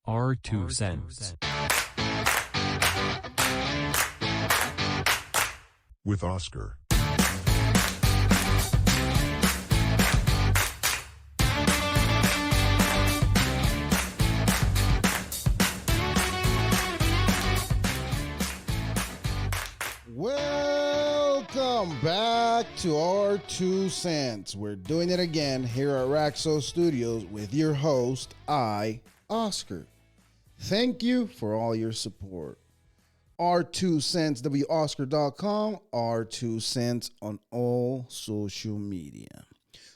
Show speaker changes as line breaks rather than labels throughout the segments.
Our 2 cents.
With Oscar.
Welcome back to our 2 cents. We're doing it again here at Raxo Studios with your host, Oscar. Thank you for all your support. Our 2 cents, WOscar.com, our 2 cents on all social media.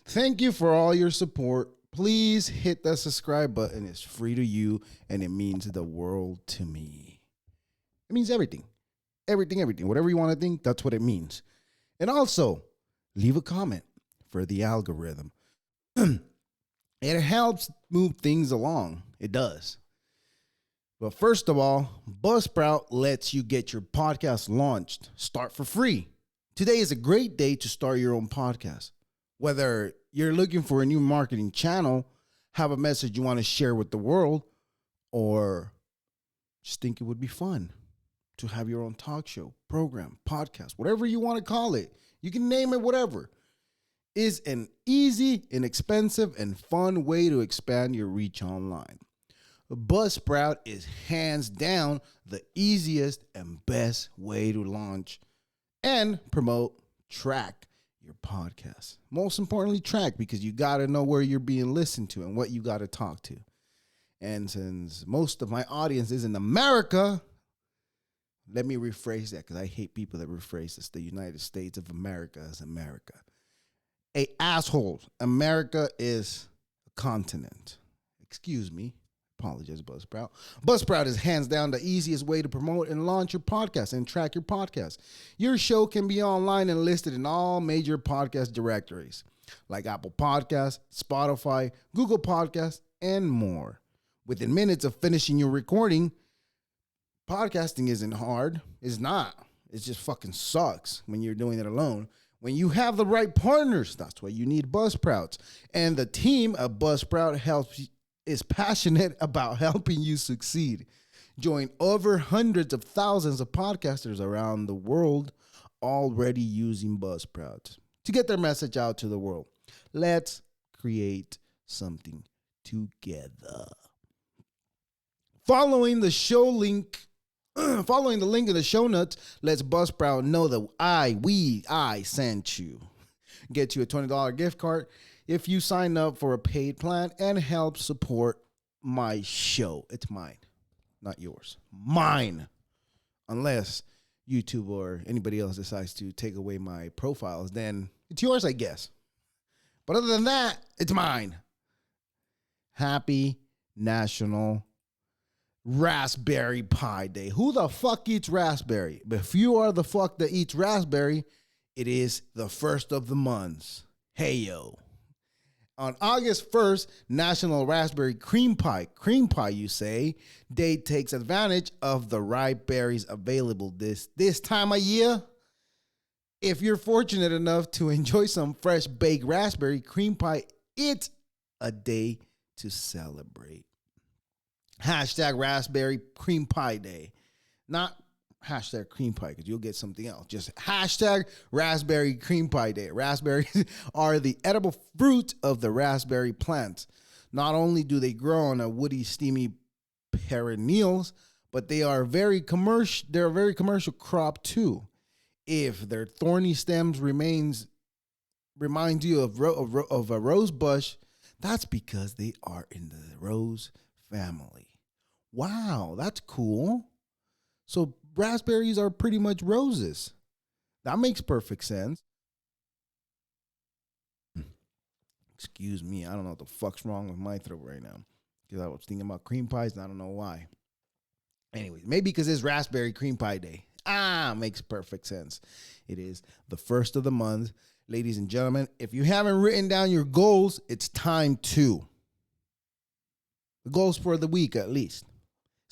Thank you for all your support. Please hit that subscribe button. It's free to you and it means the world to me. It means everything. Everything. Whatever you want to think, that's what it means. And also, leave a comment for the algorithm. It helps move things along. It does. But first of all, Buzzsprout lets you get your podcast launched. Start for free. Today is a great day to start your own podcast. Whether you're looking for a new marketing channel, have a message you want to share with the world, or just think it would be fun to have your own talk show, program, podcast, whatever you want to call it. You can name it whatever. Is an easy, inexpensive, and fun way to expand your reach online. Buzzsprout is hands down the easiest and best way to launch and promote, track your podcast. Most importantly, track, because you got to know where you're being listened to and what you got to talk to. And since most of my audience is in America, let me rephrase that because I hate people that rephrase this. The United States of America as America. Assholes. America is a continent. Excuse me. Apologize, Buzzsprout. Buzzsprout is hands down the easiest way to promote and launch your podcast and track your podcast. Your show can be online and listed in all major podcast directories like Apple Podcasts, Spotify, Google Podcasts, and more. Within minutes of finishing your recording, podcasting isn't hard. It's not. It just fucking sucks when you're doing it alone. When you have the right partners, that's why you need Buzzsprouts. And the team of Buzzsprout is passionate about helping you succeed. Join over hundreds of thousands of podcasters around the world already using Buzzsprout to get their message out to the world. Let's create something together. Following the link in the show notes, lets Buzzsprout know that I sent you. Get you a $20 gift card if you sign up for a paid plan and help support my show. It's mine, not yours. Mine. Unless YouTube or anybody else decides to take away my profiles, then it's yours, I guess. But other than that, it's mine. Happy National Raspberry Pi Day. Who the fuck eats raspberry? But if you are the fuck that eats raspberry, it is the first of the months. Hey, yo. On August 1st, National Raspberry Cream Pie, you say, Day takes advantage of the ripe berries available this time of year. If you're fortunate enough to enjoy some fresh baked raspberry cream pie, it's a day to celebrate. Hashtag Raspberry Cream Pie Day. Not hashtag cream pie, because you'll get something else. Just hashtag Raspberry Cream Pie Day. Raspberries are the edible fruit of the raspberry plant. Not only do they grow on a woody, steamy perennials, but they are very commercial. They're a very commercial crop too. If their thorny stems reminds you of a rose bush, that's because they are in the rose family. Wow, that's cool. So raspberries are pretty much roses. That makes perfect sense. Excuse me, I don't know what the fuck's wrong with my throat right now. Because I was thinking about cream pies and I don't know why. Anyways, maybe because it's Raspberry Cream Pie Day. Makes perfect sense. It is the first of the month. Ladies and gentlemen, if you haven't written down your goals, it's time to. The goals for the week, at least.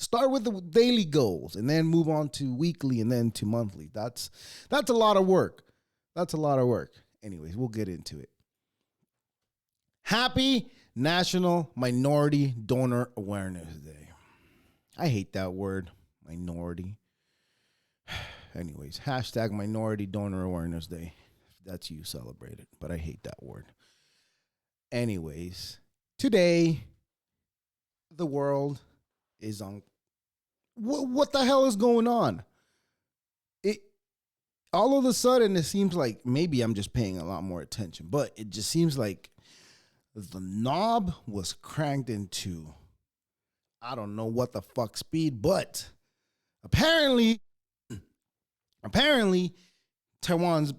Start with the daily goals and then move on to weekly and then to monthly. That's a lot of work. Anyways, we'll get into it. Happy National Minority Donor Awareness Day. I hate that word, minority. Anyways, hashtag Minority Donor Awareness Day. That's you celebrate it, but I hate that word. Anyways, today the world is on. What the hell is going on? It all of a sudden it seems like maybe I'm just paying a lot more attention, but it just seems like the knob was cranked into I don't know what the fuck speed, but apparently Taiwan's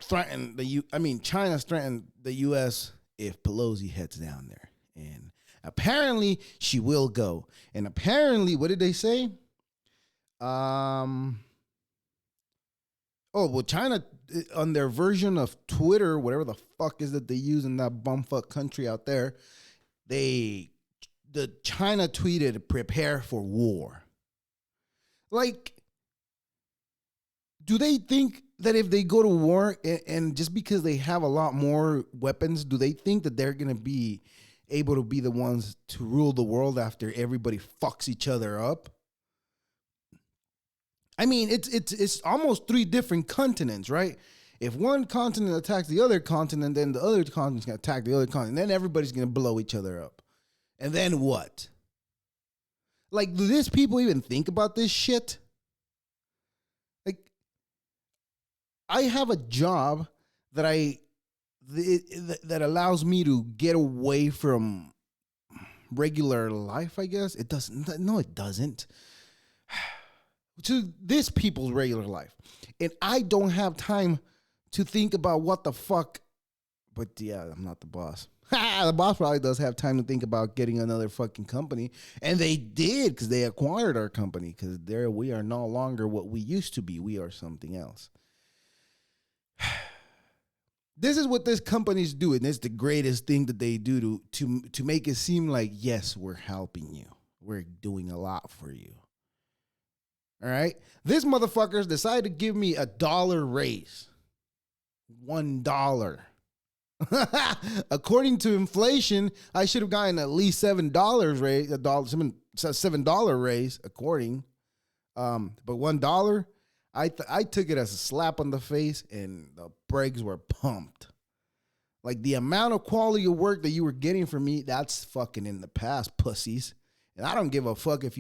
threatened China's threatened the U.S. if Pelosi heads down there. And apparently she will go. And apparently, what did they say? China, on their version of Twitter, whatever the fuck is that they use in that bumfuck country out there, China tweeted, prepare for war. Like, do they think that if they go to war and just because they have a lot more weapons, do they think that they're going to be able to be the ones to rule the world after everybody fucks each other up? I mean, it's almost 3 different continents, right? If one continent attacks the other continent, then the other continent's going to attack the other continent. Then everybody's going to blow each other up. And then what? Like, do these people even think about this shit? Like, I have a job that that allows me to get away from regular life, I guess. It doesn't. No, it doesn't. To this people's regular life. And I don't have time to think about what the fuck. But yeah, I'm not the boss. The boss probably does have time to think about getting another fucking company. And they did, because they acquired our company. Because we are no longer what we used to be. We are something else. This is what this company's doing. It's the greatest thing that they do to make it seem like, yes, we're helping you. We're doing a lot for you. All right? This motherfuckers decided to give me $1 raise. $1. According to inflation, I should have gotten at least $7 raise, $7 raise, according. But $1, I took it as a slap on the face, and the brakes were pumped. Like, the amount of quality of work that you were getting from me, that's fucking in the past, pussies. And I don't give a fuck if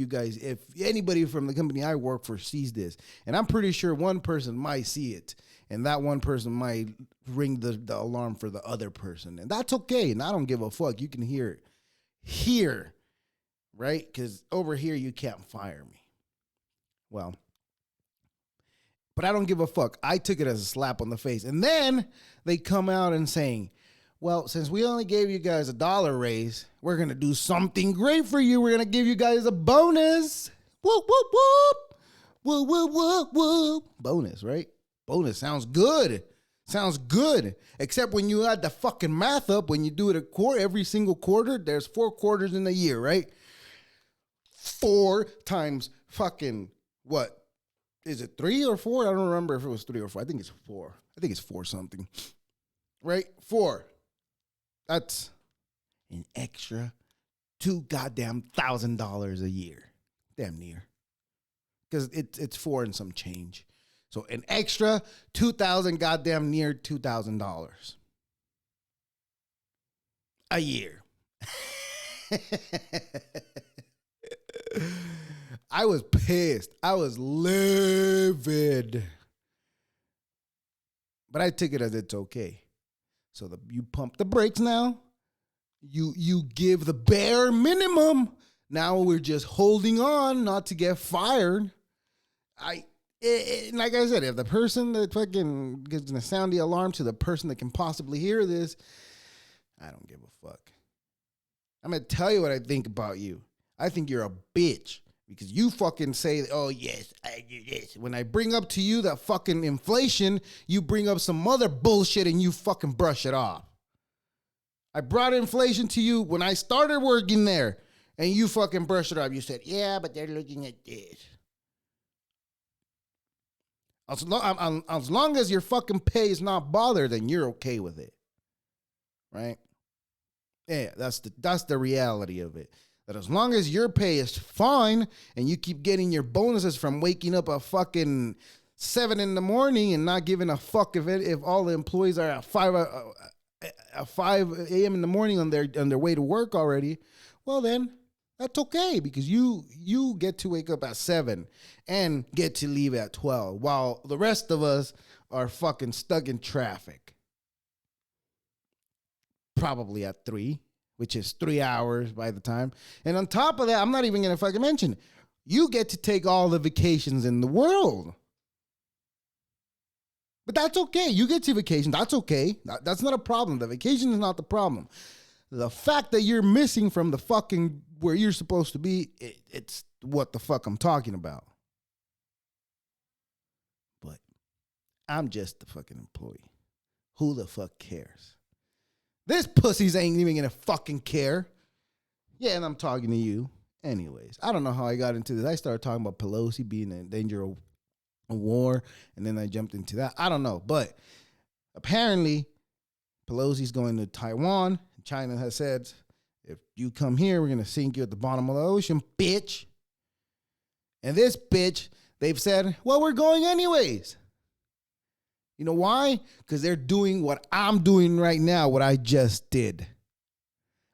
anybody from the company I work for sees this. And I'm pretty sure one person might see it. And that one person might ring the alarm for the other person. And that's okay. And I don't give a fuck. You can hear it here, right? Because over here, you can't fire me. Well, but I don't give a fuck. I took it as a slap on the face. And then they come out and saying, well, since we only gave you guys $1 raise, we're going to do something great for you. We're going to give you guys a bonus. Whoop, whoop, whoop. Whoop, whoop, whoop, whoop. Bonus, right? Bonus sounds good. Sounds good. Except when you add the fucking math up, when you do it every single quarter, there's 4 quarters in a year, right? 4 times fucking what? Is it 3 or 4? I don't remember if it was 3 or 4. I think it's 4. I think it's 4 something. Right? 4. That's an extra $2,000 a year. Damn near. Because it's 4 and some change. So an extra $2,000, goddamn near $2,000 a year. I was pissed. I was livid. But I took it as it's okay. So you pump the brakes now. You give the bare minimum. Now we're just holding on not to get fired. Like I said, if the person that fucking is going to sound the alarm to the person that can possibly hear this, I don't give a fuck. I'm going to tell you what I think about you. I think you're a bitch because you fucking say, oh, yes, I do this. When I bring up to you that fucking inflation, you bring up some other bullshit and you fucking brush it off. I brought inflation to you when I started working there and you fucking brushed it off. You said, yeah, but they're looking at this. As long as your fucking pay is not bothered, then you're okay with it. Right? Yeah, that's the reality of it. That as long as your pay is fine and you keep getting your bonuses from waking up at fucking 7 in the morning and not giving a fuck if all the employees are at 5 a.m. in the morning on their way to work already, well then that's okay, because you get to wake up at 7 and get to leave at 12 while the rest of us are fucking stuck in traffic. Probably at 3, which is 3 hours by the time. And on top of that, I'm not even going to fucking mention, you get to take all the vacations in the world. But that's okay. You get to vacation. That's okay. That's not a problem. The vacation is not the problem. The fact that you're missing from the fucking where you're supposed to be, it's what the fuck I'm talking about. But I'm just a fucking employee. Who the fuck cares? This pussies ain't even gonna fucking care. Yeah, and I'm talking to you. Anyways, I don't know how I got into this. I started talking about Pelosi being in danger of a war, and then I jumped into that. I don't know, but apparently Pelosi's going to Taiwan. China has said, if you come here, we're gonna sink you at the bottom of the ocean, bitch. And this bitch, they've said, well, we're going anyways. You know why? Because they're doing what I'm doing right now, what I just did.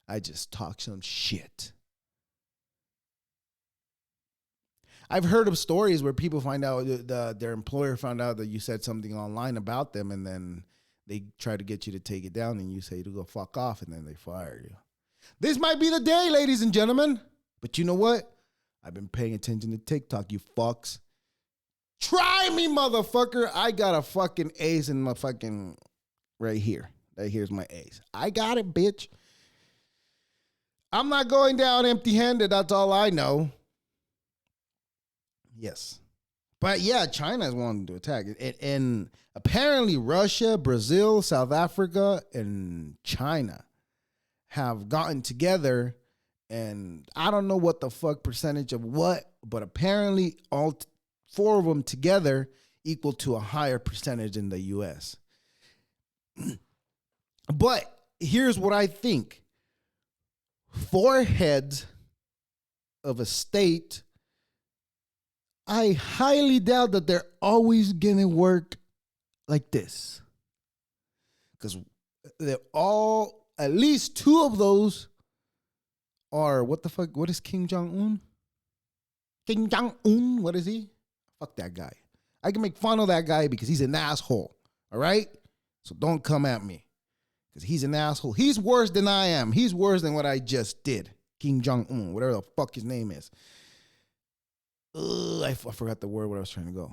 I just talked some shit. I've heard of stories where people find out, their employer found out that you said something online about them, and then they try to get you to take it down, and you say to go fuck off, and then they fire you. This might be the day, ladies and gentlemen. But you know what? I've been paying attention to TikTok, you fucks. Try me, motherfucker. I got a fucking ace in my fucking right here. Right here's my ace. I got it, bitch. I'm not going down empty-handed. That's all I know. Yes. But yeah, China is wanting to attack. And apparently Russia, Brazil, South Africa, and China have gotten together, and I don't know what the fuck percentage of what, but apparently all 4 of them together equal to a higher percentage in the U.S. But here's what I think. 4 heads of a state, I highly doubt that they're always going to work like this. Because they're all, at least 2 of those are, what the fuck, what is Kim Jong-un? Kim Jong-un, what is he? Fuck that guy. I can make fun of that guy because he's an asshole, all right? So don't come at me because he's an asshole. He's worse than I am. He's worse than what I just did. Kim Jong-un, whatever the fuck his name is. I forgot the word where I was trying to go.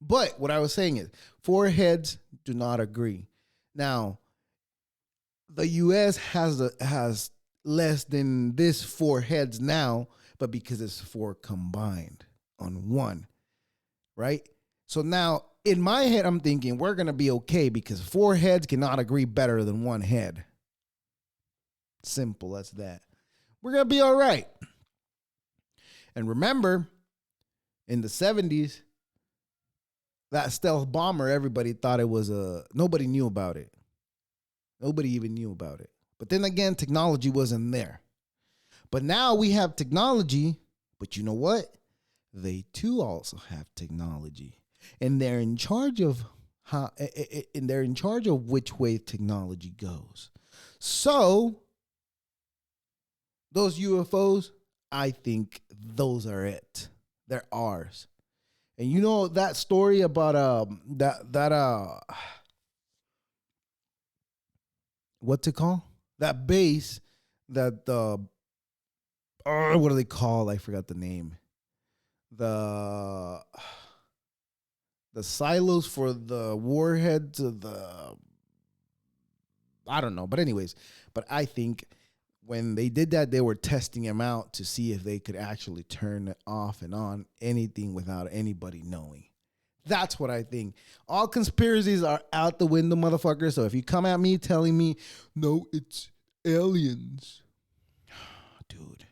But what I was saying is 4 heads do not agree. Now, the U.S. has less than this 4 heads now, but because it's 4 combined on 1, right? So now, in my head, I'm thinking we're going to be okay because 4 heads cannot agree better than 1 head. Simple as that. We're going to be all right. And remember, in the 70s, that stealth bomber, everybody thought it was nobody knew about it. Nobody even knew about it. But then again, technology wasn't there. But now we have technology, but you know what? They too also have technology. And they're in charge of which way technology goes. So those UFOs, I think those are it. They're ours. And you know that story about what's it called? That base that what do they call? I forgot the name. The silos for the warheads of I don't know. But anyways, but I think when they did that, they were testing them out to see if they could actually turn it off and on anything without anybody knowing. That's what I think. All conspiracies are out the window, motherfucker. So if you come at me telling me, no, it's aliens. Dude.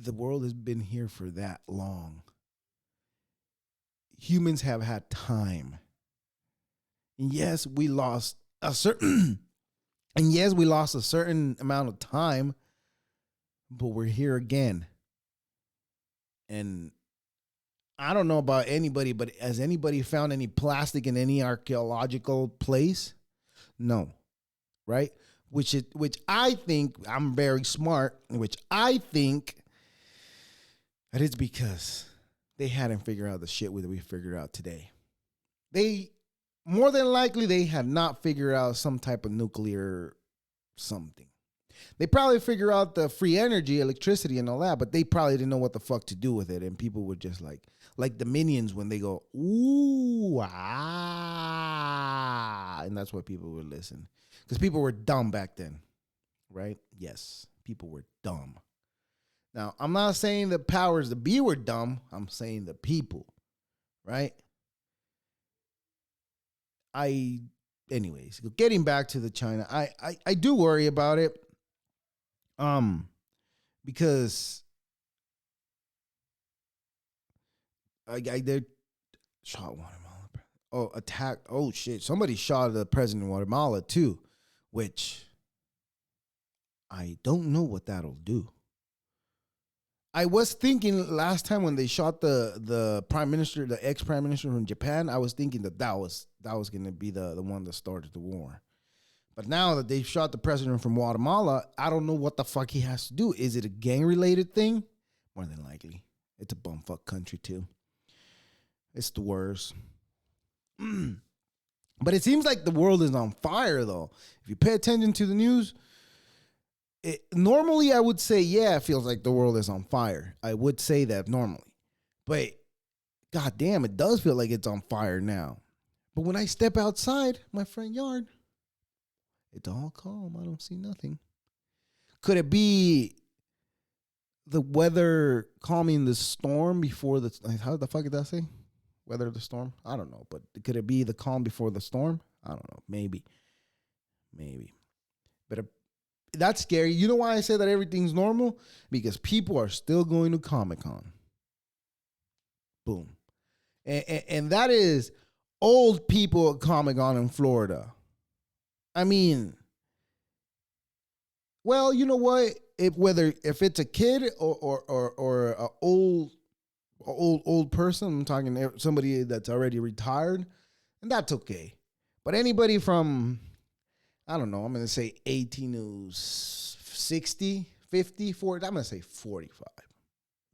The world has been here for that long. Humans have had time. And yes, we lost a certain And yes, we lost a certain amount of time, but we're here again. And I don't know about anybody, but has anybody found any plastic in any archaeological place? No, right? Which I think, I'm very smart, which I think that it's because they hadn't figured out the shit that we figured out today. They, more than likely, they had not figured out some type of nuclear something. They probably figure out the free energy, electricity, and all that, but they probably didn't know what the fuck to do with it. And people were just like the Minions when they go, ooh, ah. And that's why people would listen. Because people were dumb back then, right? Yes, people were dumb. Now, I'm not saying the powers that be were dumb. I'm saying the people, right? Anyways, getting back to the China, I do worry about it. Because they shot Guatemala. Oh, attack. Oh shit! Somebody shot the president of Guatemala too, which I don't know what that'll do. I was thinking last time when they shot the prime minister, the ex prime minister from Japan, I was thinking that was going to be the one that started the war. But now that they've shot the president from Guatemala, I don't know what the fuck he has to do. Is it a gang-related thing? More than likely. It's a bumfuck country, too. It's the worst. But it seems like the world is on fire, though. If you pay attention to the news, normally I would say, yeah, it feels like the world is on fire. I would say that normally. But, goddamn, it does feel like it's on fire now. But when I step outside my front yard, it's all calm. I don't see nothing. Could it be the weather calming the storm before the... How the fuck did that say? Weather the storm? I don't know. But could it be the calm before the storm? I don't know. Maybe. But that's scary. You know why I say that everything's normal? Because people are still going to Comicon. Boom. And that is old people at Comicon in Florida. I mean, well, you know what? If it's a kid or a old person, I'm talking somebody that's already retired, and that's okay. But anybody from, I don't know, I'm going to say 18 to 60, 50, 40, I'm going to say 45.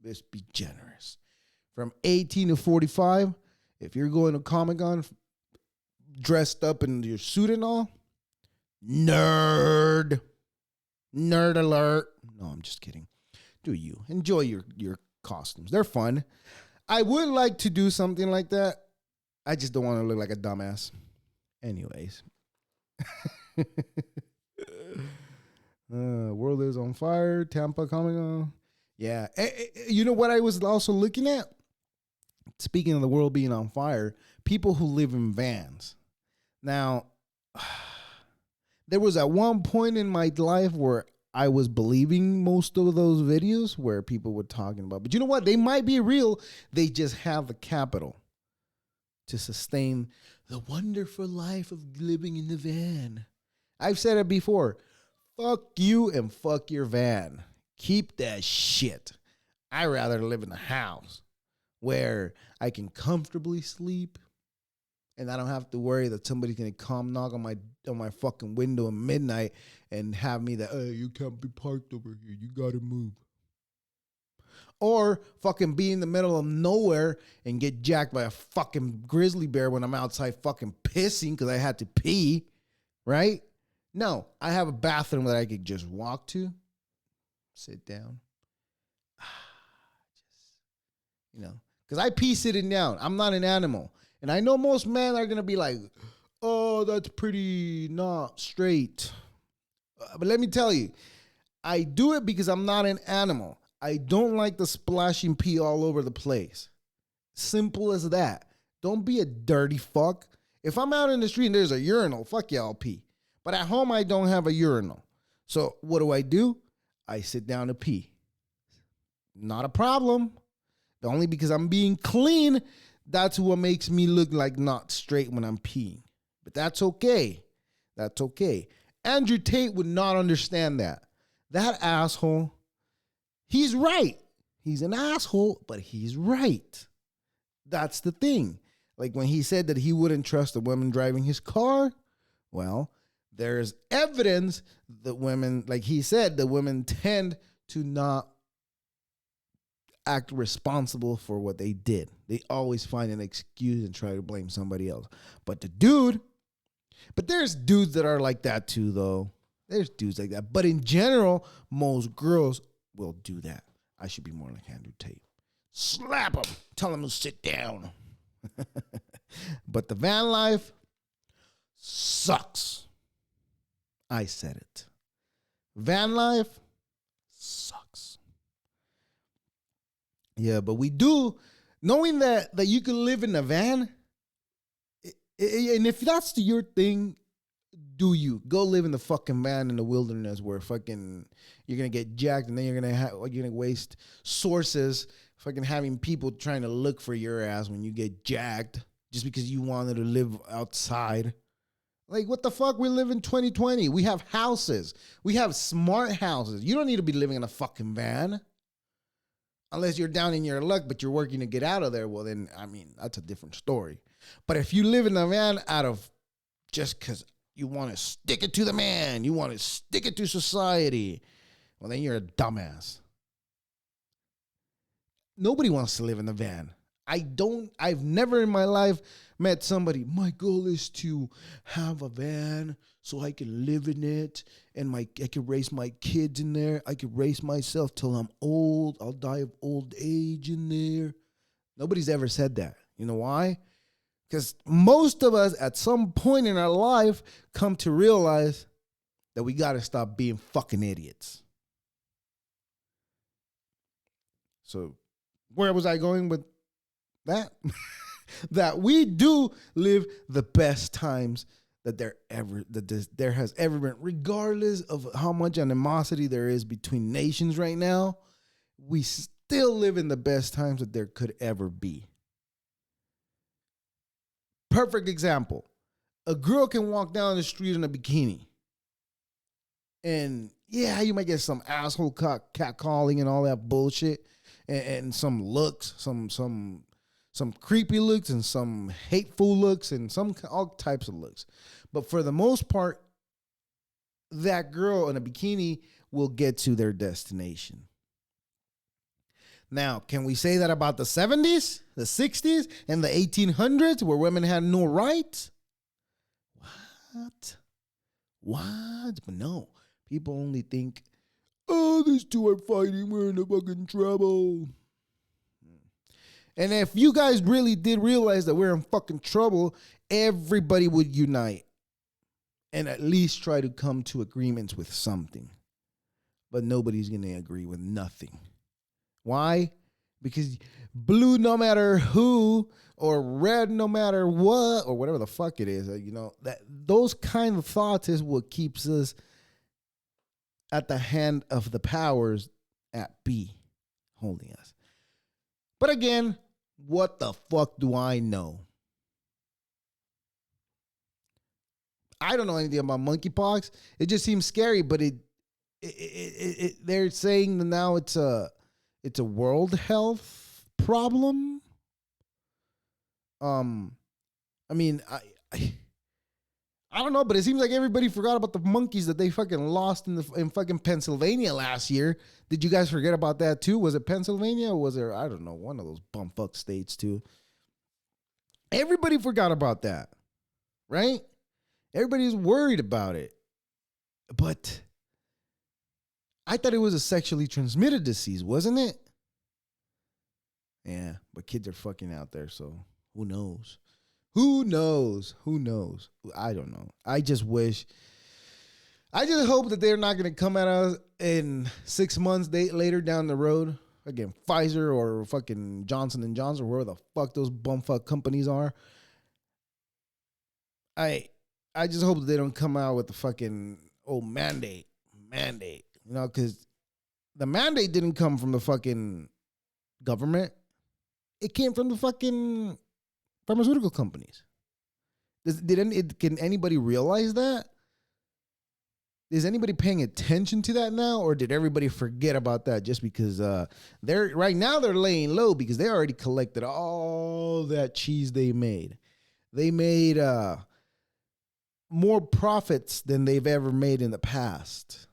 Let's be generous. From 18 to 45, if you're going to Comic-Con dressed up in your suit and all, nerd alert. No, I'm just kidding. Do you enjoy your costumes? They're fun. I would like to do something like that. I just don't want to look like a dumbass. Anyways. World is on fire. Tampa coming on. Yeah. You know what I was also looking at? Speaking of the world being on fire, people who live in vans. Now, there was at one point in my life where I was believing most of those videos where people were talking about. But you know what? They might be real. They just have the capital to sustain the wonderful life of living in the van. I've said it before. Fuck you and fuck your van. Keep that shit. I'd rather live in a house where I can comfortably sleep and I don't have to worry that somebody's gonna come knock on my fucking window at midnight and have me that, hey, you can't be parked over here. You gotta move. Or fucking be in the middle of nowhere and get jacked by a fucking grizzly bear when I'm outside fucking pissing because I had to pee, right? No, I have a bathroom that I could just walk to, sit down, because I pee sitting down. I'm not an animal. And I know most men are going to be like, oh, that's pretty not straight. But let me tell you, I do it because I'm not an animal. I don't like the splashing pee all over the place. Simple as that. Don't be a dirty fuck. If I'm out in the street and there's a urinal, fuck yeah, I'll pee. But at home, I don't have a urinal. So what do? I sit down to pee. Not a problem. Only because I'm being clean, that's what makes me look like not straight when I'm peeing. But that's okay. That's okay. Andrew Tate would not understand that. That asshole, he's right. He's an asshole, but he's right. That's the thing. Like when he said that he wouldn't trust a woman driving his car, well, there's evidence that women, like he said, the women tend to not act responsible for what they did. They always find an excuse and try to blame somebody else. But there's dudes that are like that too, though. There's dudes like that. But in general, most girls will do that. I should be more like Andrew Tate. Slap him. Tell him to sit down. But the van life sucks. I said it. Van life sucks. Yeah, but we do, knowing that you can live in a van, and if that's your thing, do you go live in the fucking van in the wilderness where fucking you're gonna get jacked, and then you're gonna waste sources fucking having people trying to look for your ass when you get jacked just because you wanted to live outside. Like, what the fuck? We live in 2020. We have houses. We have smart houses. You don't need to be living in a fucking van. Unless you're down in your luck, but you're working to get out of there. Well, then, I mean, that's a different story. But if you live in a van out of just because you want to stick it to the man, you want to stick it to society, well, then you're a dumbass. Nobody wants to live in a van. I've never in my life met somebody, my goal is to have a van so I can live in it and I can raise my kids in there. I can raise myself till I'm old. I'll die of old age in there. Nobody's ever said that. You know why? Because most of us at some point in our life come to realize that we got to stop being fucking idiots. So where was I going with that? That we do live the best times that there has ever been, regardless of how much animosity there is between nations right now. We still live in the best times that there could ever be. Perfect example. A girl can walk down the street in a bikini. And yeah, you might get some asshole catcalling and all that bullshit. And some looks, some creepy looks and some hateful looks and all types of looks. But for the most part, that girl in a bikini will get to their destination. Now, can we say that about the 70s, the 60s, and the 1800s where women had no rights? What? But no, people only think, oh, these two are fighting, we're in a fucking trouble. And if you guys really did realize that we're in fucking trouble, everybody would unite and at least try to come to agreements with something. But nobody's going to agree with nothing. Why? Because blue no matter who, or red no matter what, or whatever the fuck it is, that those kind of thoughts is what keeps us at the hand of the powers at B, holding us. But again, what the fuck do I know? I don't know anything about monkeypox. It just seems scary, but they're saying that now it's a world health problem. I mean, I don't know, but it seems like everybody forgot about the monkeys that they fucking lost in fucking Pennsylvania last year. Did you guys forget about that too? Was it Pennsylvania or was there, I don't know, one of those bumfuck states too? Everybody forgot about that, right? Everybody's worried about it. But I thought it was a sexually transmitted disease, wasn't it? Yeah, but kids are fucking out there, so who knows? Who knows? I don't know. I just hope that they're not going to come at us in 6 months later down the road. Again, Pfizer or fucking Johnson & Johnson, or wherever the fuck those bumfuck companies are. I just hope that they don't come out with the fucking, mandate. Because the mandate didn't come from the fucking government. It came from the fucking pharmaceutical companies. Can anybody realize that? Is anybody paying attention to that now, or did everybody forget about that just because they're right now they're laying low because they already collected all that cheese they made. They made more profits than they've ever made in the past.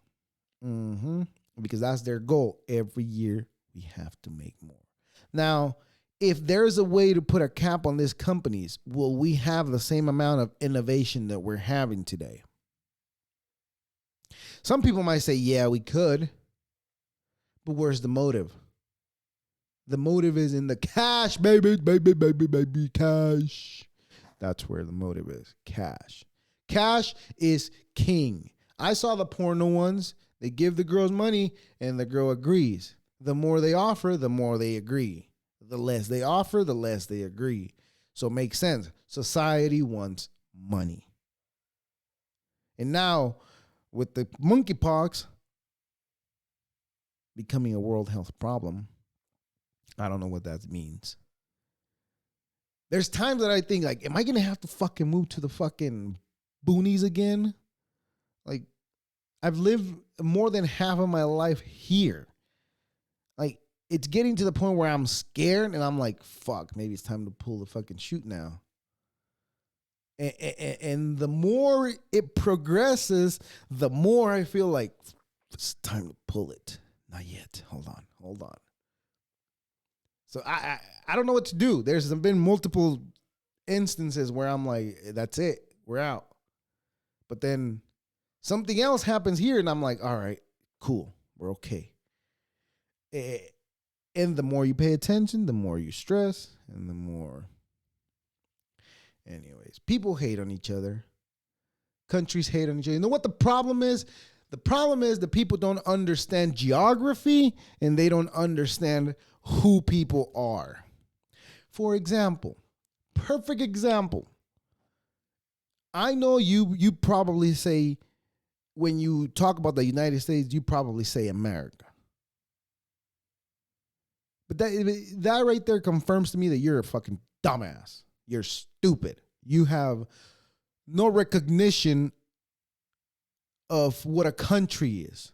Because that's their goal. Every year we have to make more. Now, if there's a way to put a cap on these companies, will we have the same amount of innovation that we're having today? Some people might say, yeah, we could. But where's the motive? The motive is in the cash, baby, cash. That's where the motive is, cash. Cash is king. I saw the porno ones. They give the girls money, and the girl agrees. The more they offer, the more they agree. The less they offer, the less they agree. So it makes sense. Society wants money. And now, with the monkeypox becoming a world health problem, I don't know what that means. There's times that I think, like, am I going to have to fucking move to the fucking boonies again? Like, I've lived more than half of my life here. Like, it's getting to the point where I'm scared and I'm like, fuck, maybe it's time to pull the fucking chute now. And the more it progresses, the more I feel like it's time to pull it. Not yet. Hold on. So I don't know what to do. There's been multiple instances where I'm like, that's it. We're out. But then something else happens here and I'm like, all right, cool. We're okay. And the more you pay attention, the more you stress, and the more... Anyways, people hate on each other. Countries hate on each other. You know what the problem is? The problem is that people don't understand geography and they don't understand who people are. For example, perfect example. I know you probably say, when you talk about the United States, you probably say America. But that right there confirms to me that you're a fucking dumbass. You're stupid. You have no recognition of what a country is.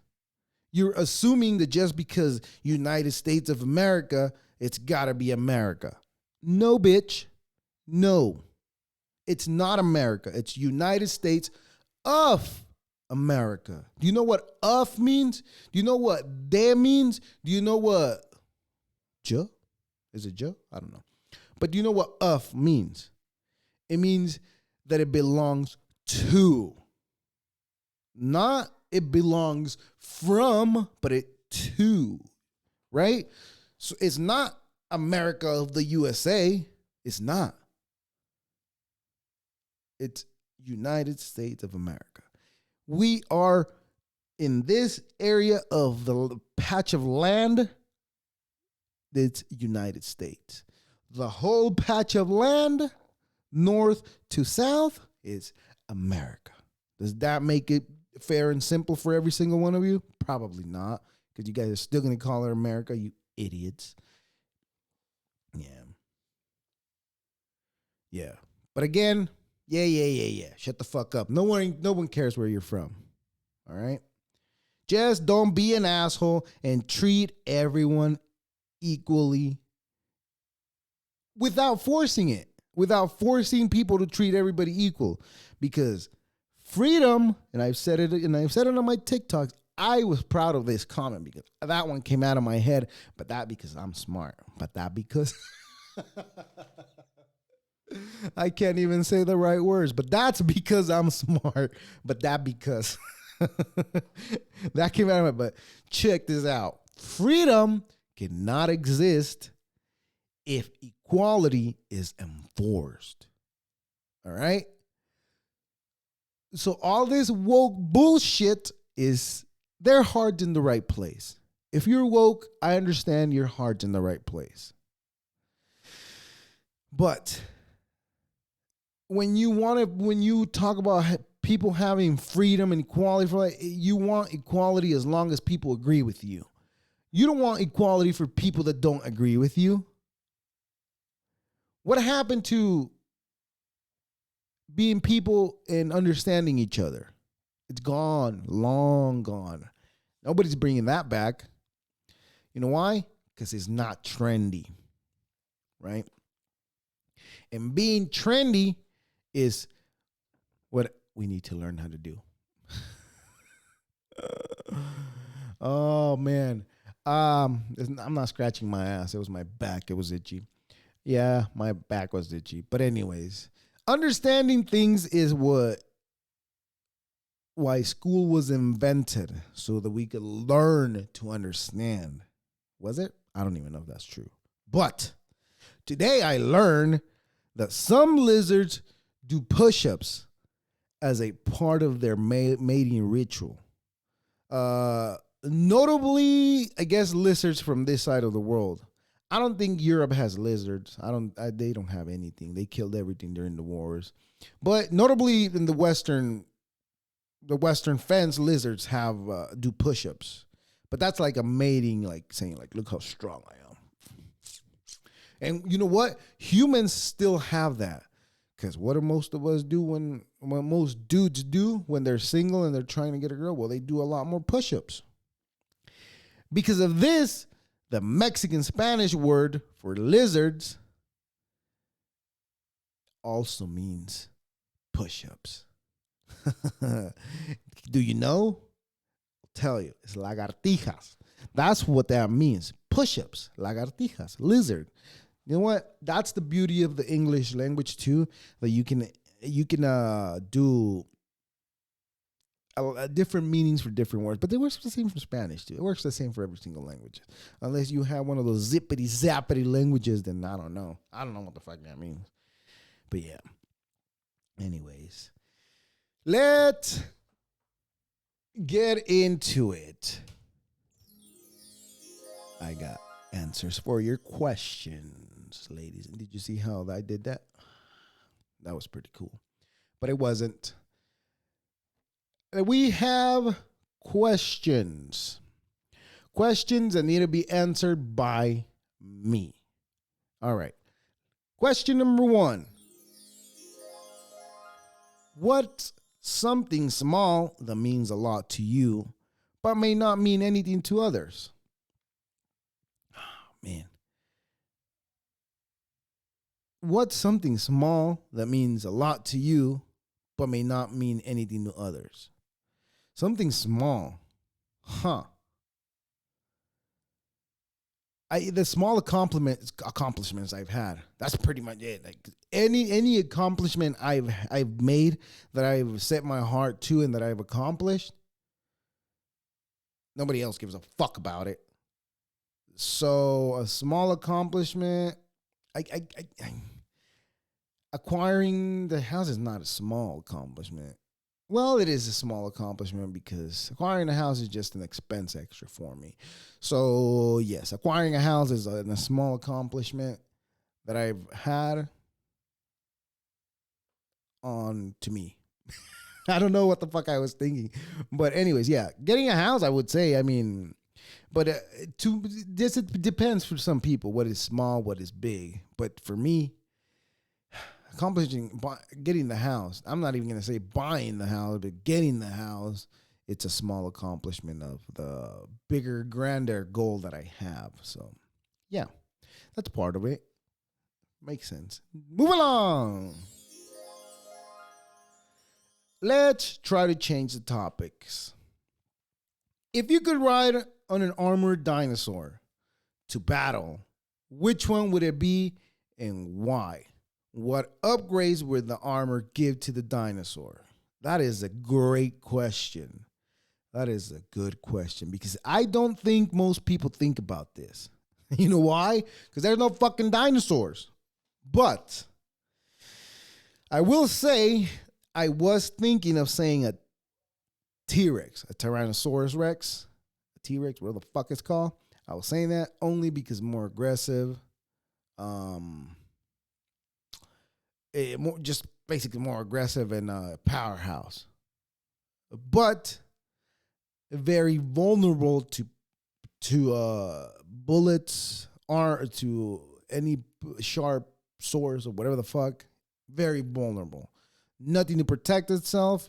You're assuming that just because United States of America, it's got to be America. No, bitch. No. It's not America. It's United States of America. Do you know what "of" means? Do you know what "de" means? Do you know what "ja"? Is it "ja"? I don't know. But do you know what "of" means? It means that it belongs to. Not it belongs from, but it to. Right? So it's not America of the USA. It's not. It's United States of America. We are in this area of the patch of land. It's United States. The whole patch of land, north to south, is America. Does that make it fair and simple for every single one of you? Probably not, because you guys are still going to call it America, you idiots. Yeah. But again, yeah. Shut the fuck up. No one cares where you're from. All right? Just don't be an asshole and treat everyone equally without forcing it. Without forcing people to treat everybody equal. Because freedom, and I've said it on my TikToks, I was proud of this comment because that one came out of my head, but that because I'm smart. But that because I can't even say the right words, but that's because I'm smart. But that because that came out of my head. But check this out. Freedom cannot exist if equality is enforced. All right? So all this woke bullshit is their heart's in the right place. If you're woke, I understand your heart's in the right place. But when you talk about people having freedom and equality, you want equality as long as people agree with you. You don't want equality for people that don't agree with you. What happened to being people and understanding each other? It's gone, long gone. Nobody's bringing that back. You know why? Because it's not trendy, right? And being trendy is what we need to learn how to do. Oh man. I'm not scratching my ass. It was my back. It was itchy. Yeah, my back was itchy. But anyways, understanding things is why school was invented, so that we could learn to understand. Was it? I don't even know if that's true. But today I learned that some lizards do push-ups as a part of their mating ritual. Notably, I guess lizards from this side of the world. I don't think Europe has lizards. They don't have anything. They killed everything during the wars. But notably in the Western fence, lizards have do push-ups. But that's like a mating, like saying, like, look how strong I am. And you know what? Humans still have that. Because what do most of us do when most dudes do when they're single and they're trying to get a girl? Well, they do a lot more push-ups. Because of this, the Mexican Spanish word for lizards also means push-ups. Do you know? I'll tell you. It's lagartijas. That's what that means. Push-ups, lagartijas, lizard. You know what? That's the beauty of the English language too. That you can do different meanings for different words, but it works the same for Spanish too. It works the same for every single language, unless you have one of those zippity zappity languages. Then I don't know. I don't know what the fuck that means. But yeah. Anyways, let's get into it. I got answers for your questions, ladies. And did you see how I did that? That was pretty cool. But it wasn't. We have questions. Questions that need to be answered by me. All right. Question number 1. What's something small that means a lot to you, but may not mean anything to others? Man. What's something small that means a lot to you, but may not mean anything to others? Something small. The small accomplishments I've had. That's pretty much it. Like any accomplishment I've made that I've set my heart to and that I've accomplished, nobody else gives a fuck about it. So a small accomplishment, acquiring the house is not a small accomplishment. Well, it is a small accomplishment because acquiring a house is just an expense extra for me. So yes, acquiring a house is a small accomplishment that I've had on to me. I don't know what the fuck I was thinking, but anyways, yeah, getting a house, I would say. I mean, but it depends for some people what is small, what is big. But for me, getting the house, I'm not even going to say buying the house, but getting the house, it's a small accomplishment of the bigger, grander goal that I have. So, yeah, that's part of it. Makes sense. Move along. Let's try to change the topics. If you could ride on an armored dinosaur to battle, which one would it be and why? What upgrades would the armor give to the dinosaur? That is a great question. That is a good question because I don't think most people think about this. You know why? Because there's no fucking dinosaurs. But I will say I was thinking of saying a T-Rex, a Tyrannosaurus Rex, a T-Rex, whatever the fuck it's called. I was saying that only because more aggressive. Just basically more aggressive and powerhouse, but very vulnerable to bullets or to any sharp swords or whatever the fuck. Very vulnerable. Nothing to protect itself.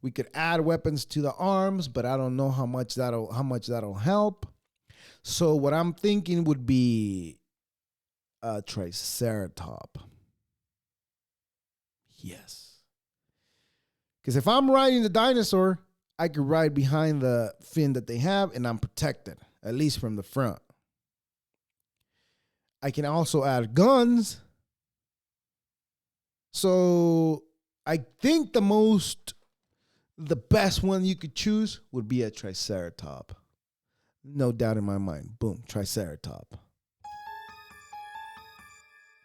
We could add weapons to the arms, but I don't know how much that'll help. So what I'm thinking would be a triceratop. Yes. Because if I'm riding the dinosaur, I could ride behind the fin that they have and I'm protected, at least from the front. I can also add guns. So I think the best one you could choose would be a triceratop. No doubt in my mind. Boom, triceratop.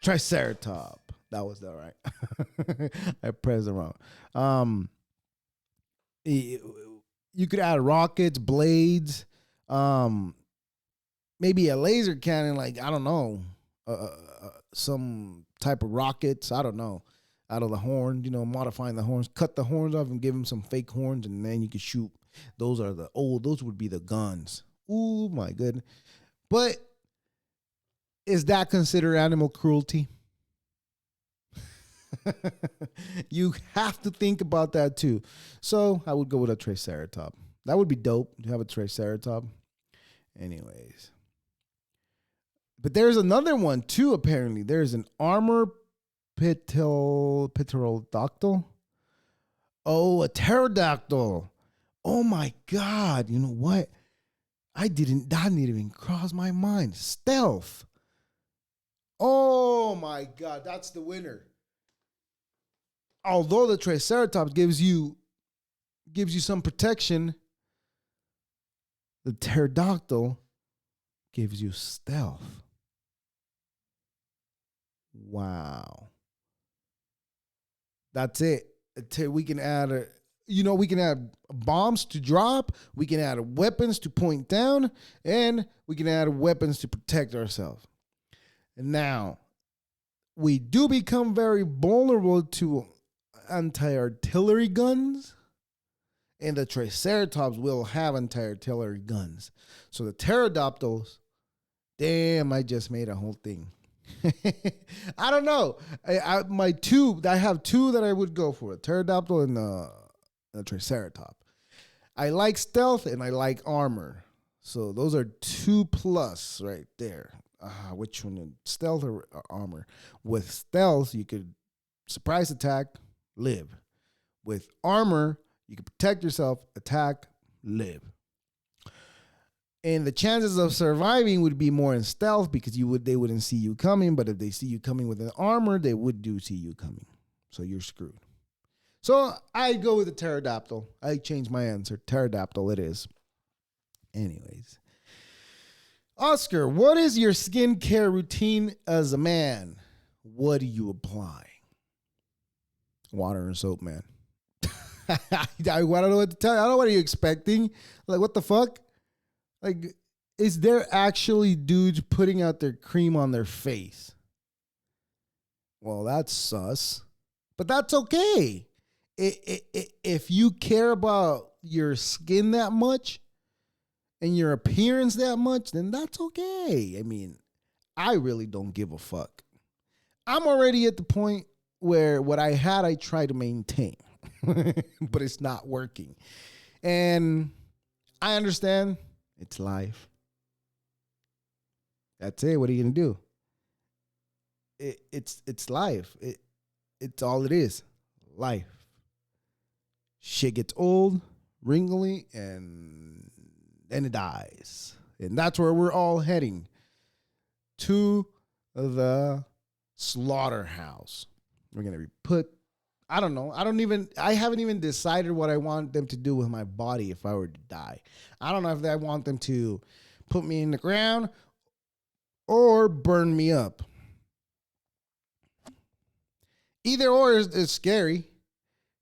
Triceratop. That was that right. I pressed it wrong. You could add rockets, blades, maybe a laser cannon, like, I don't know, some type of rockets, I don't know, out of the horn, modifying the horns, cut the horns off and give them some fake horns, and then you can shoot. Those would be the guns. Ooh, my goodness. But is that considered animal cruelty? You have to think about that too. So I would go with a triceratop. That would be dope to have a triceratop. Anyways. But there's another one too, apparently. There's an armor pterodactyl. Oh, a pterodactyl. Oh my God. You know what? That didn't even cross my mind. Stealth. Oh my God. That's the winner. Although the triceratops gives you some protection, the pterodactyl gives you stealth. Wow. That's it. We can add we can add bombs to drop, we can add weapons to point down, and we can add weapons to protect ourselves. And now, we do become very vulnerable to anti-artillery guns, and the triceratops will have anti-artillery guns. So the pterodactyls, damn, I just made a whole thing. I don't know. I have two that I would go for: a pterodactyl and a triceratops. I like stealth and I like armor. So those are 2+ right there. Which one? Stealth or armor? With stealth, you could surprise attack, live. With armor, you can protect yourself, attack, live. And the chances of surviving would be more in stealth because they wouldn't see you coming. But if they see you coming with an armor, they do see you coming. So you're screwed. So I go with the pterodactyl. I changed my answer. Pterodactyl it is. Anyways. Oscar, what is your skincare routine as a man? What do you apply? Water and soap, man. I don't know what to tell you. I don't know what are you expecting. Like, what the fuck? Like, is there actually dudes putting out their cream on their face? Well, that's sus. But that's okay. If you care about your skin that much and your appearance that much, then that's okay. I mean, I really don't give a fuck. I'm already at the point where what I had, I try to maintain, but it's not working. And I understand it's life. That's it. What are you going to do? It's life. It's all it is. Life. Shit gets old, wrinkly, and then it dies. And that's where we're all heading. To the slaughterhouse. We're going to be put, I don't know. I haven't even decided what I want them to do with my body if I were to die. I don't know if I want them to put me in the ground or burn me up. Either or is scary.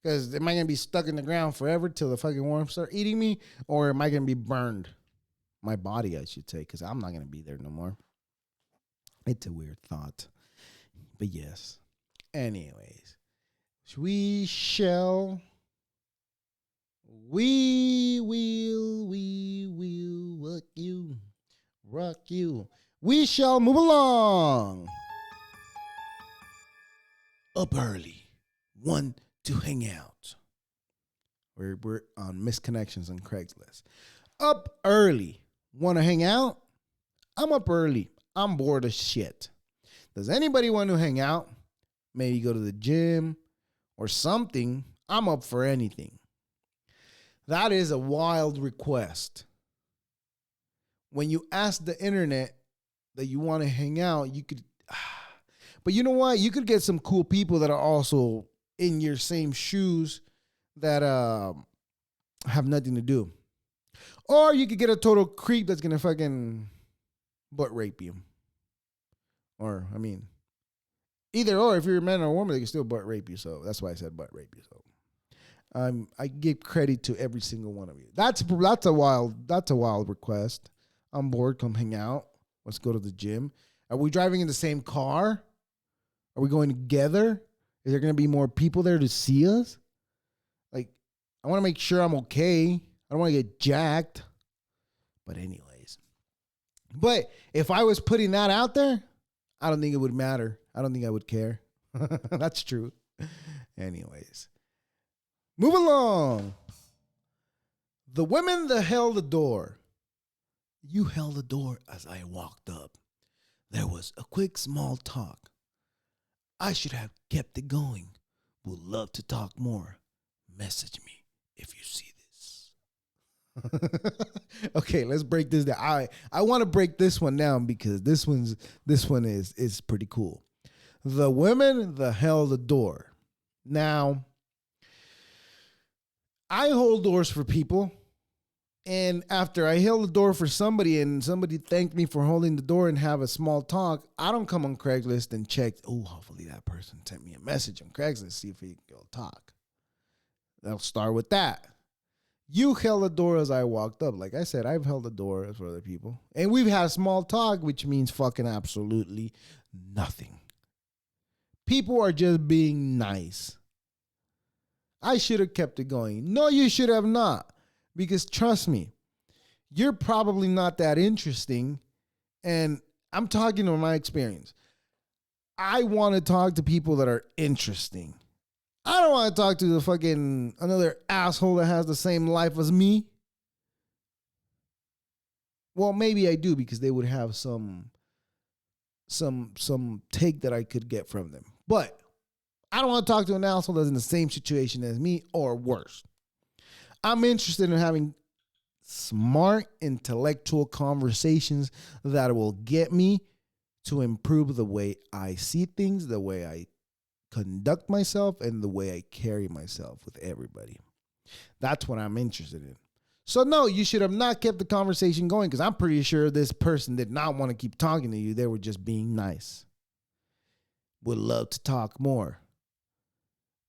Because am I going to be stuck in the ground forever till the fucking worms start eating me? Or am I going to be burned? My body, I should say, because I'm not going to be there no more. It's a weird thought. But yes. Anyways. We will rock you. We shall move along. Up early. One to hang out. We're on misconnections on Craigslist. Up early. Want to hang out? I'm up early. I'm bored as shit. Does anybody want to hang out? Maybe go to the gym or something. I'm up for anything. That is a wild request. When you ask the internet that you want to hang out, you could, but you know what? You could get some cool people that are also in your same shoes that have nothing to do. Or you could get a total creep that's going to fucking butt rape you. Or, I mean, either or, if you're a man or a woman, they can still butt rape you. So that's why I said butt rape you. So I give credit to every single one of you. That's a wild request. I'm bored. Come hang out. Let's go to the gym. Are we driving in the same car? Are we going together? Is there going to be more people there to see us? Like, I want to make sure I'm okay. I don't want to get jacked. But anyways. But if I was putting that out there, I don't think it would matter. I don't think I would care. That's true. Anyways. Move along. The women that held the door. You held the door as I walked up. There was a quick small talk. I should have kept it going. Would love to talk more. Message me if you see this. Okay, let's break this down. I want to break this one down because this one is pretty cool. The women that held the door. Now, I hold doors for people. And after I held the door for somebody and somebody thanked me for holding the door and have a small talk, I don't come on Craigslist and check, hopefully that person sent me a message on Craigslist, see if we can go talk. I'll start with that. You held the door as I walked up. Like I said, I've held the door for other people. And we've had a small talk, which means fucking absolutely nothing. People are just being nice. I should have kept it going. No, you should have not. Because trust me, you're probably not that interesting. And I'm talking from my experience. I want to talk to people that are interesting. I don't want to talk to the fucking another asshole that has the same life as me. Well, maybe I do because they would have some take that I could get from them. But I don't want to talk to an asshole that's in the same situation as me or worse. I'm interested in having smart, intellectual conversations that will get me to improve the way I see things, the way I conduct myself, and the way I carry myself with everybody. That's what I'm interested in. So no, you should have not kept the conversation going because I'm pretty sure this person did not want to keep talking to you. They were just being nice. Would love to talk more.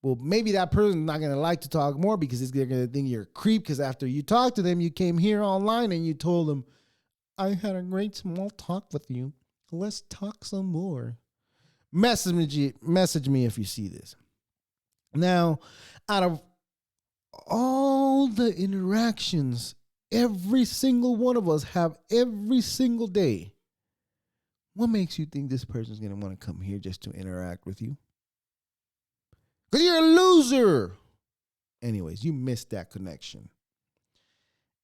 Well, maybe that person's not going to like to talk more because they're going to think you're a creep because after you talk to them, you came here online and you told them, I had a great small talk with you. Let's talk some more. Message me if you see this. Now, out of all the interactions every single one of us have every single day, what makes you think this person's going to want to come here just to interact with you? Because you're a loser. Anyways, you missed that connection.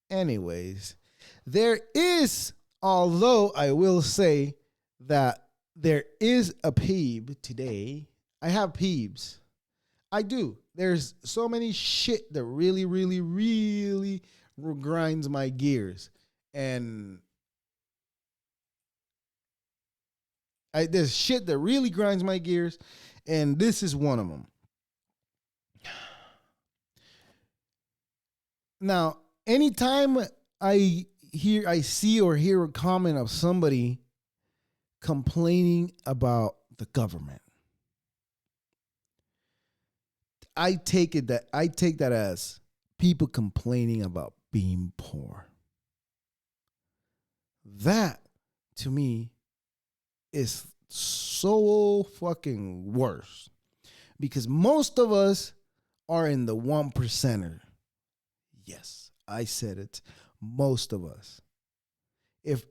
Anyways, although I will say that there is a peeve today. I have peeves. I do. There's so many shit that really, really, really grinds my gears. And there's shit that really grinds my gears. And this is one of them. Now, anytime I see or hear a comment of somebody complaining about the government, I take that as people complaining about being poor. That, to me, is so fucking worse. Because most of us are in the 1%er. Yes, I said it. Most of us. If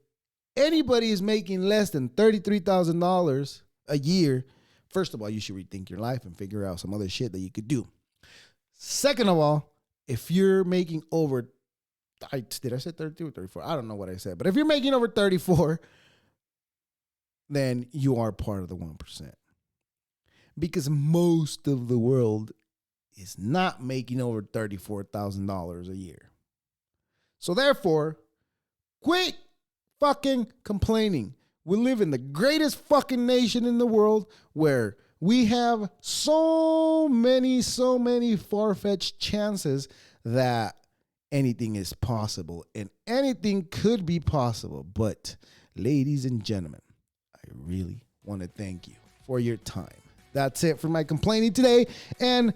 anybody is making less than $33,000 a year, first of all, you should rethink your life and figure out some other shit that you could do. Second of all, if you're making over, did I say 32 or 34? I don't know what I said. But if you're making over 34, then you are part of the 1%. Because most of the world is not making over $34,000 a year. So therefore, quit fucking complaining. We live in the greatest fucking nation in the world where we have so many far-fetched chances that anything is possible and anything could be possible. But ladies and gentlemen, I really want to thank you for your time. That's it for my complaining today and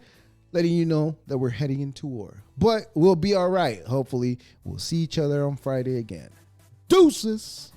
letting you know that we're heading into war. But we'll be all right. Hopefully, we'll see each other on Friday again. Deuces.